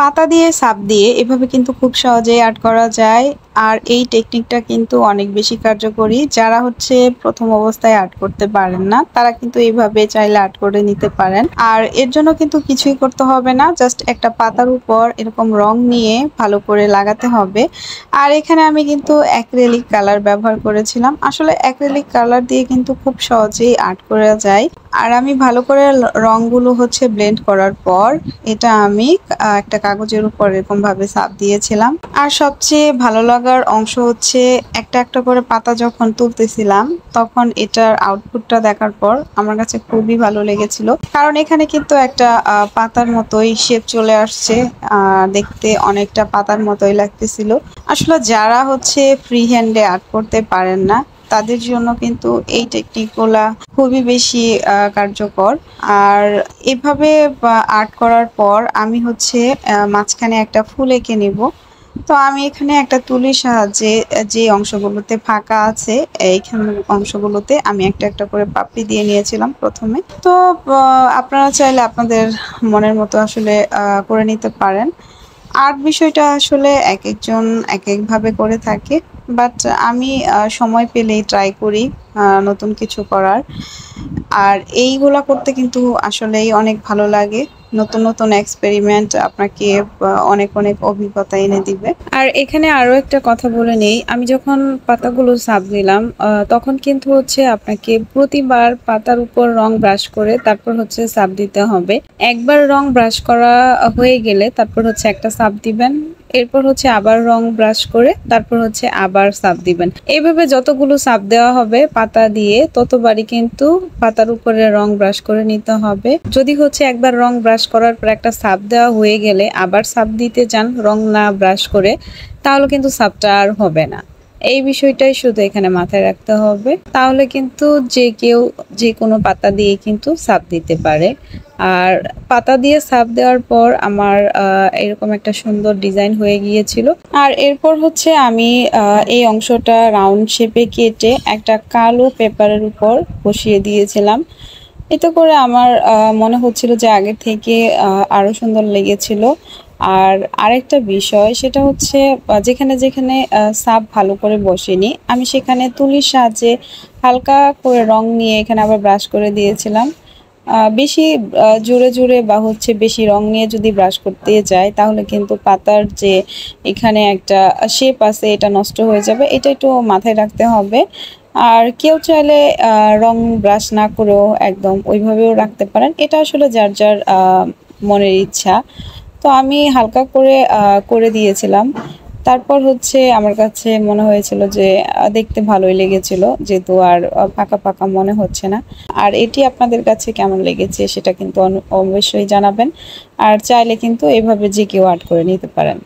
পাতা দিয়ে সাব দিয়ে এভাবে কিন্তু খুব সহজেই আর্ট করা যায়। আর এই টেকনিকটা কিন্তু অনেক বেশি কার্যকরী। যারা হচ্ছে প্রথম অবস্থায় আর্ট করতে পারেন না তারা কিন্তু এইভাবে চাইলে আর্ট করে নিতে পারেন। আর এর জন্য কিন্তু কিছুই করতে হবে না, জাস্ট একটা পাতার উপর এরকম রং নিয়ে ভালো করে লাগাতে হবে। আর এখানে আমি কিন্তু অ্যাক্রিলিক কালার ব্যবহার করেছিলাম। আসলে অ্যাক্রিলিক কালার দিয়ে কিন্তু খুব সহজেই আর্ট করা যায়। আর আমি ভালো করে রংগুলো হচ্ছে ব্লেন্ড করার পর এটা আমি একটা কাগজের উপর এরকম ভাবে ছাপ দিয়েছিলাম। আর সবচেয়ে ভালো লাগার অংশ হচ্ছে একটা একটা করে পাতা যখন তুলতেছিলাম তখন এটার আউটপুটটা দেখার পর আমার কাছে খুবই ভালো লেগেছিল। কারণ এখানে কিন্তু একটা পাতার মতোই শেপ চলে আসছে, দেখতে অনেকটা পাতার মতোই লাগতেছিল। আসলে যারা হচ্ছে ফ্রি হ্যান্ডে আর্ট করতে পারেন না তাদের জন্য কিন্তু এই টেকনিকগুলা খুবই বেশি কার্যকর। আর এভাবে আর্ট করার পর আমি হচ্ছে মাঝখানে একটা ফুল এঁকে নিব। তো আমি এখানে একটা তুলির সাহায্যে যে অংশগুলোতে ফাঁকা আছে এইখানে অংশগুলোতে আমি একটা একটা করে পাপড়ি দিয়ে নিয়েছিলাম প্রথমে। তো আপনারা চাইলে আপনাদের মনের মতো আসলে করে নিতে পারেন। আর্ট বিষয়টা আসলে এক একজন এক একভাবে করে থাকে, বাট আমি সময় পেলেই ট্রাই করি নতুন কিছু করার। আর এইগুলা করতে কিন্তু আসলেই অনেক ভালো লাগে। নতুন নতুন এক্সপেরিমেন্ট আপনাকে অনেক অনেক অভিজ্ঞতা এনে দিবে। আর এখানে আরো একটা কথা বলে নেই, আমি যখন পাতাগুলো ছাপ দিলাম তখন কিন্তু হচ্ছে আপনাকে প্রতিবার পাতার উপর রং ব্রাশ করে তারপর হচ্ছে ছাপ দিতে হবে। একবার রং ব্রাশ করা হয়ে গেলে তারপর হচ্ছে একটা ছাপ দিবেন, এরপর হচ্ছে আবার রং ব্রাশ করে তারপর হচ্ছে আবার ছাপ দিবেন। এইভাবে যতগুলো ছাপ দেওয়া হবে পাতা দিয়ে ততবারই কিন্তু পাতার উপরে রং ব্রাশ করে নিতে হবে। যদি হচ্ছে একবার রং ব্রাশ করার পর একটা ছাপ দেওয়া হয়ে গেলে আবার ছাপ দিতে যান রং না ব্রাশ করে, তাহলে কিন্তু ছাপটা আর হবে না। এই বিষয়টাই শুধু এখানে মাথায় রাখতে হবে, তাহলে কিন্তু যে কেউ যে কোনো পাতা দিয়ে কিন্তু ছাপ দিতে পারে। আর পাতা দিয়ে ছাপ দেওয়ার পর আমার এরকম একটা সুন্দর ডিজাইন হয়ে গিয়েছিল। আর এরপর হচ্ছে আমি এই অংশটা রাউন্ড শেপে কেটে একটা কালো পেপারের উপর বসিয়ে দিয়েছিলাম। এতে করে আমার মনে হচ্ছিল যে আগে থেকে আরো সুন্দর লেগেছিল। আর আরেকটা বিষয় সেটা হচ্ছে যেখানে যেখানে ছাপ ভালো করে বসেনি আমি সেখানে তুলির সাহায্যে হালকা করে রং নিয়ে এখানে আবার ব্রাশ করে দিয়েছিলাম। বেশি জোরে জোরে বা হচ্ছে বেশি রং নিয়ে যদি ব্রাশ করতে যাই তাহলে কিন্তু পাতার যে এখানে একটা শেপ আছে এটা নষ্ট হয়ে যাবে, এটা একটু মাথায় রাখতে হবে। আর কেউ চাইলে রং ব্রাশ না করেও একদম ওইভাবেও রাখতে পারেন, এটা আসলে যার যার মনের ইচ্ছা। তো আমি হালকা করে করে দিয়েছিলাম। তারপর হচ্ছে আমার কাছে মনে হয়েছিল যে দেখতে ভালোই লেগেছিল, যেহেতু আর ফাঁকা ফাঁকা মনে হচ্ছে না। আর এটি আপনাদের কাছে কেমন লেগেছে সেটা কিন্তু অবশ্যই জানাবেন। আর চাইলে কিন্তু এভাবে যে কেউ আর্ট করে নিতে পারেন।